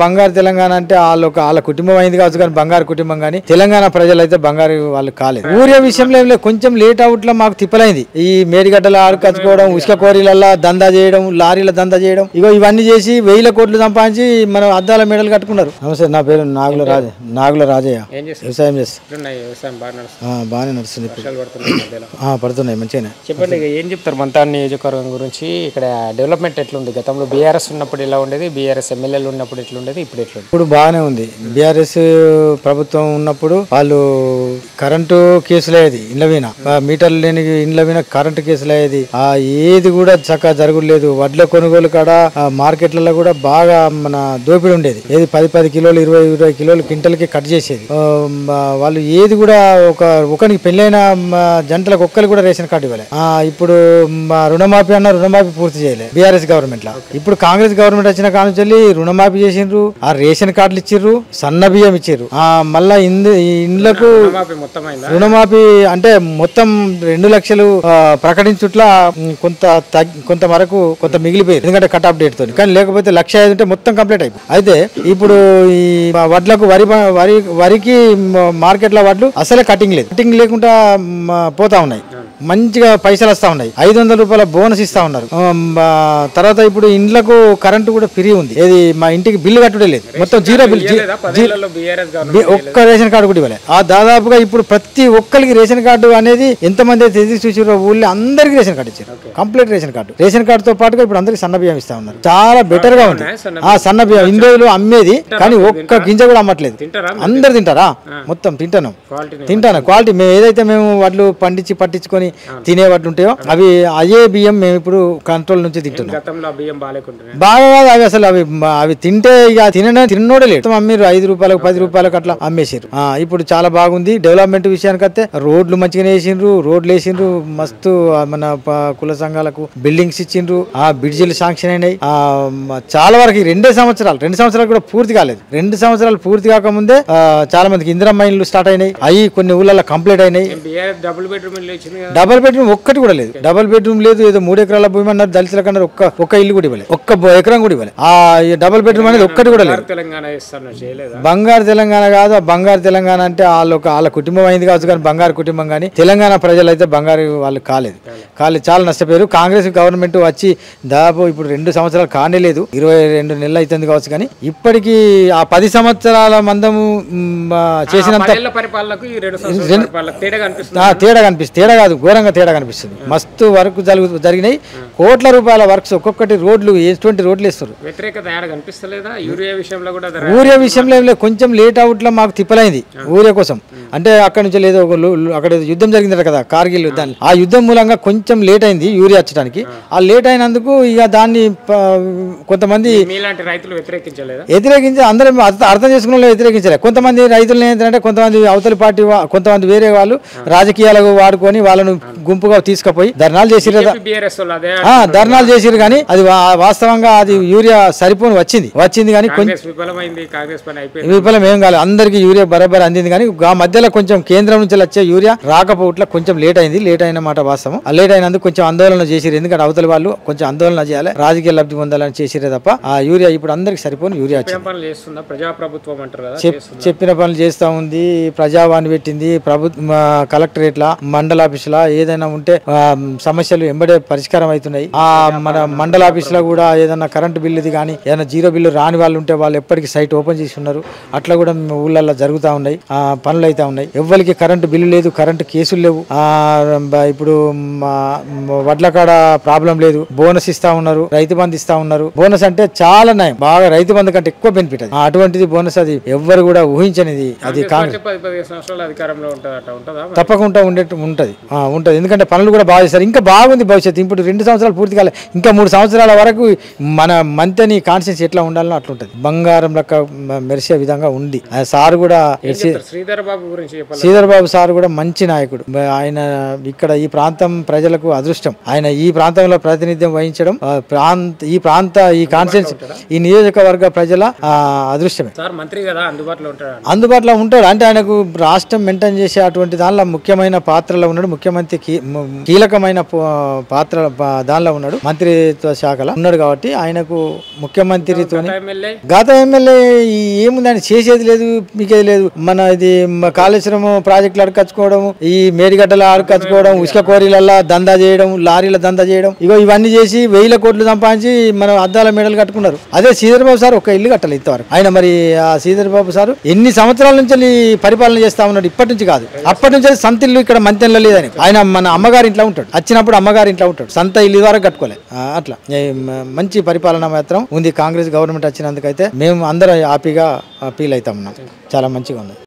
బంగారు తెలంగాణ అంటే వాళ్ళ కుటుంబం అయింది కావచ్చు కానీ బంగారు కుటుంబం కానీ తెలంగాణ ప్రజలు అయితే బంగారు వాళ్ళు కాలేదు. ఊరే విషయంలో కొంచెం లేట్ అవుట్ లో మాకు తిప్పలైంది. ఈ మేడిగడ్డల ఆరుకచ్చుకోవడం, ఉసుక కోరీలల్లా దందా చేయడం, లారీల దందా చేయడం, ఇవన్నీ చేసి 1000 కోట్లు సంపాదించి మనం అద్దాల మెడలు కట్టుకున్నారు. నమస్తే, నా పేరు నాగుల రాజయ్య. వ్యవసాయం చేస్తాం. బాగానే నడుస్తుంది. పడుతున్నాయి మంచిగానే. చెప్పండి, ఏం చెప్తారు మంతాన్ నియోజకవర్గం గురించి? ఇక్కడ డెవలప్మెంట్ ఎట్లుంది? గతంలో బీఆర్ఎస్ ఉన్నప్పుడు ఎలా ఉండేది, బీఆర్ఎస్ ఎమ్మెల్యేలు ఉన్నప్పుడు ఎట్లుండేది, ఇప్పుడు బాగానే ఉంది. బీఆర్ఎస్ ప్రభుత్వం ఉన్నప్పుడు వాళ్ళు కరెంటు కేసులు అయ్యేది, ఇండ్ల మీద మీటర్లు లేని ఇండ్ల మీద కరెంటు కేసులు అయ్యేది. ఏది కూడా చక్కగా జరగలేదు. వడ్ల కొనుగోలు కాడ మార్కెట్లలో కూడా బాగా మన దోపిడీ ఉండేది. ఏది 10 కిలోలు 20 కిలోలు క్వింటల్కి కట్ చేసేది. వాళ్ళు ఏది కూడా ఒకరికి పెళ్ళైన జంటలకు ఒక్కరికి కూడా రేషన్ కార్డు ఇవ్వలే. ఇప్పుడు రుణమాఫీ అన్న రుణమాఫీ పూర్తి చేయలే బీఆర్ఎస్ గవర్నమెంట్ లో. ఇప్పుడు కాంగ్రెస్ గవర్నమెంట్ వచ్చిన కానుంచి రుణమాఫీ చేసిండ్రు, ఆ రేషన్ కార్డులు ఇచ్చిర్రు, సన్న బియ్యం ఇచ్చిర్రు. మళ్ళా ఇండ్లకు రుణమాఫీ అంటే మొత్తం 2 లక్షలు ప్రకటించుట్లా కొంత వరకు కొంత మిగిలిపోయారు. ఎందుకంటే కట్ ఆఫ్ డేట్ తోని. కానీ లేకపోతే 1,05,000 ఉంటే మొత్తం కంప్లీట్ అయిపోయింది. అయితే ఇప్పుడు ఈ వడ్లకు వరికి మార్కెట్ లో వడ్లు అసలే కటింగ్ లేదు. కటింగ్ లేకుండా పోతా ఉన్నాయి. మంచిగా పైసలు వస్తా ఉన్నాయి. 500 రూపాయల బోనస్ ఇస్తా ఉన్నారు. తర్వాత ఇప్పుడు ఇండ్లకు కరెంటు కూడా ఫ్రీ ఉంది. ఏది మా ఇంటికి బిల్లు కట్టుడే లేదు. మొత్తం జీరో బిల్. ఒక్క రేషన్ కార్డు కూడా ఇవ్వలేదు. దాదాపుగా ఇప్పుడు ప్రతి ఒక్కరికి రేషన్ కార్డు అనేది ఎంతమంది అయితే ఎదురు చూసారో ఊళ్ళో అందరికి రేషన్ కార్డు ఇచ్చారు. Complete ration card. Ration card తో పాటుగా ఇప్పుడు అందరికి సన్న బియ్యం ఇస్తా ఉన్నారు. చాలా బెటర్ గా ఉంది. సన్న బియ్యం ఇన్ని రోజులు అమ్మేది, కానీ ఒక్క గింజ కూడా అమ్మట్లేదు. అందరు తింటారా? మొత్తం తింటాను. క్వాలిటీ మేము ఏదైతే మేము వడ్లు పండించి పట్టించుకొని తినే వడ్లు ఉంటాయో అదే బియ్యం మేము ఇప్పుడు కంట్రోల్ నుంచి తింటున్నాం. బాగా కాదు అవి, అసలు అవి తింటే ఇక తినోడే లేదు. అమ్మిరు 5 రూపాయలకు 10 రూపాయలకు అట్లా అమ్మేసారు. ఇప్పుడు చాలా బాగుంది. డెవలప్మెంట్ విషయానికి వస్తే రోడ్లు మంచిగానే వేసిండ్రు. మస్తు మన కుల సంఘాలకు బిల్డింగ్స్ ఇచ్చిండ్రు. ఆ బ్రిడ్జిలు శాంక్షన్ అయినాయి. చాలా వరకు 2 సంవత్సరాలు కూడా పూర్తి కాలేదు. 2 సంవత్సరాలు పూర్తి కాకముందే చాలా మందికి ఇందిరమ్మ ఇళ్ళు స్టార్ట్ అయినాయి. అవి కొన్ని ఊళ్ళలో కంప్లీట్ అయినాయి. డబుల్ బెడ్రూమ్ ఒక్కటి కూడా లేదు. డబుల్ బెడ్రూమ్ లేదు. ఏదో 3 ఎకరాల భూమి అన్నారు. దళితుల కన్నా ఒక్క ఇల్లు కూడా ఇవ్వలేదు. ఒక్క ఎకరం కూడా ఇవ్వలేదు. ఆ డబుల్ బెడ్రూమ్ అనేది ఒక్కటి కూడా లేదు. బంగారు తెలంగాణ కాదు. బంగారు తెలంగాణ అంటే వాళ్ళ కుటుంబం అయింది కావచ్చు కానీ బంగారు కుటుంబం కానీ తెలంగాణ ప్రజలు అయితే బంగారు వాళ్ళు కాలేదు. చాలా నష్టపోయారు. కాంగ్రెస్ గవర్నమెంట్ వచ్చి దాదాపు ఇప్పుడు 2 సంవత్సరాలు కానే లేదు. 22 నెలలు అవుతుంది కావచ్చు. కానీ ఇప్పటికీ ఆ 10 సంవత్సరాల మందము చేసినంత తేడా కనిపిస్తుంది. తేడా కాదు, ఘోరంగా తేడా కనిపిస్తుంది. మస్తు వర్క్ జరిగినాయి. కోట్ల రూపాయల వర్క్స్. ఒక్కొక్కటి రోడ్లు ఎటువంటి రోడ్లు వేస్తారు. ఊరియా విషయంలో కొంచెం లేట్ అవుట్ లో మాకు తిప్పలైంది ఊరియా కోసం. అంటే అక్కడ నుంచి లేదో అక్కడ యుద్ధం జరిగిందట కదా, కార్గిల్ యుద్ధాన్ని. ఆ యుద్ధం మూలంగా కొంచెం లేట్ అయింది యూరియా వచ్చడానికి. ఆ లేట్ అయినందుకు ఇక దాన్ని కొంతమంది వ్యతిరేకించి అందరూ అర్థం చేసుకున్న వ్యతిరేకించలేదు. కొంతమంది రైతులు ఏంటంటే కొంతమంది అవతలి పార్టీ కొంతమంది వేరే వాళ్ళు రాజకీయాలకు వాడుకొని వాళ్ళను గుంపుగా తీసుకుపోయి ధర్నాలు చేసిరు కానీ అది వాస్తవంగా అది యూరియా సరిపోని వచ్చింది కానీ విఫలం ఏం కాలేదు. అందరికి యూరియా బరాబర్ అందింది. కానీ ఆ మధ్యలో కొంచెం కేంద్రం నుంచి వచ్చే యూరియా రాకపోవట్ల కొంచెం లేట్ అయిన మాట వాస్తవం. లేట్ అయినందుకు కొంచెం ఆందోళన చేసిరు. ఎందుకంటే అవతలి వాళ్ళు కొంచెం ఆందోళన చేయాలి, రాజకీయ లబ్ధి పొందాలని చేసిరే తప్ప ఆ యూరియా ఇప్పుడు అందరికి సరిపోని యూరియా చెప్పిన పనులు చేస్తా ఉంది. ప్రజావాణి పెట్టింది. కలెక్టరేట్ లా, మండల ఆఫీస్ లా ఏదైనా ఉంటే సమస్యలు ఎంబడే పరిష్కారం అవుతున్నాయి. మన మండల ఆఫీస్ లో కూడా ఏదైనా కరెంటు బిల్లుది కానీ ఏదైనా జీరో బిల్లు రాని వాళ్ళు ఉంటే వాళ్ళు ఎప్పటికీ సైట్ ఓపెన్ చేసి ఉన్నారు. అట్లా కూడా ఊళ్ళల్లో జరుగుతూ ఉన్నాయి. పనులు అయితే ఉన్నాయి. ఎవరికి కరెంటు బిల్లు లేదు, కరెంటు కేసులు లేవు. ఇప్పుడు వడ్ల కాడ ప్రాబ్లం లేదు. బోనస్ ఇస్తా ఉన్నారు, రైతు బంధు ఇస్తా ఉన్నారు. బోనస్ అంటే చాలా నయం, బాగా రైతు బంధు కంటే ఎక్కువ బెనిఫిట్ అది. అటువంటిది బోనస్ అది ఎవ్వరు కూడా ఊహించనిది. అది కాంగ్రెస్ తప్పకుండా ఉంటది. ఎందుకంటే పనులు కూడా బాగా చేస్తారు. ఇంకా బాగుంది భవిష్యత్తు. ఇప్పుడు 2 సంవత్సరాలు పూర్తి కాలే, ఇంకా 3 సంవత్సరాల వరకు మన మంతని కాన్షియన్స్ ఎట్లా ఉండాలో అట్లుంటది. బంగారం లెక్క మెరిసే విధంగా ఉంది. సార్ కూడా శ్రీధర్ బాబు గురించి చెప్పాలి. శ్రీధర్ బాబు సార్ కూడా మంచి నాయకుడు. ఆయన ఇక్కడ ఈ ప్రాంతం ప్రజలకు అదృష్టం. ఆయన ఈ ప్రాంతంలో ప్రాతినిధ్యం వహించడం ఈ కాన్స్టిట్యూన్సీ ఈ నియోజకవర్గ ప్రజల అదృష్టమే. సార్ మంత్రి కదా, అందుబాటులో ఉంటాడు. అంటే ఆయనకు రాష్ట్రం మెయింటైన్ చేసే అటువంటి దానిలో ముఖ్యమైన పాత్రలో ఉన్నాడు. ముఖ్యమంత్రి కీలకమైన పాత్ర దానిలో ఉన్నాడు. మంత్రిత్వ శాఖలో ఉన్నాడు కాబట్టి ఆయనకు ముఖ్యమంత్రితో గత ఎమ్మెల్యే ఏముంది ఆయన చేసేది లేదు, మీకేది లేదు. మన ఇది కాళేశ్వరం ప్రాజెక్టులు అడకచ్చుకోవడం, ఈ మేడిగడ్డలు అడకచ్చుకోవడం, ఉసుక కోరీలల్లా దందా చేయడం, లారీల దందా చేయడం, ఇవన్నీ చేసి 1000 కోట్లు సంపాదించి మనం అద్దాల మేడలు కట్టుకున్నారు. అదే శ్రీధర్ బాబు సార్ ఒక ఇల్లు కట్టాలి ఇంతవరకు. ఆయన మరి ఆ శ్రీధర్ బాబు సార్ ఎన్ని సంవత్సరాల నుంచి పరిపాలన చేస్తా ఉన్నాడు. ఇప్పటి నుంచి కాదు, అప్పటి నుంచి సొంత ఇల్లు ఇక్కడ మంతెనలో లేదని. ఆయన మన అమ్మగారి ఇంట్లో ఉంటాడు, వచ్చినప్పుడు అమ్మగారి ఇంట్లో ఉంటాడు, సొంత ఇల్లు ద్వారా కట్టుకోలే. అట్లా మంచి పరిపాలన మాత్రం ఉంది కాంగ్రెస్ గవర్నమెంట్ వచ్చినందుకైతే మేము అందరం హ్యాపీగా ఫీల్ అవుతా ఉన్నాం. చాలా మంచిగా ఉంది.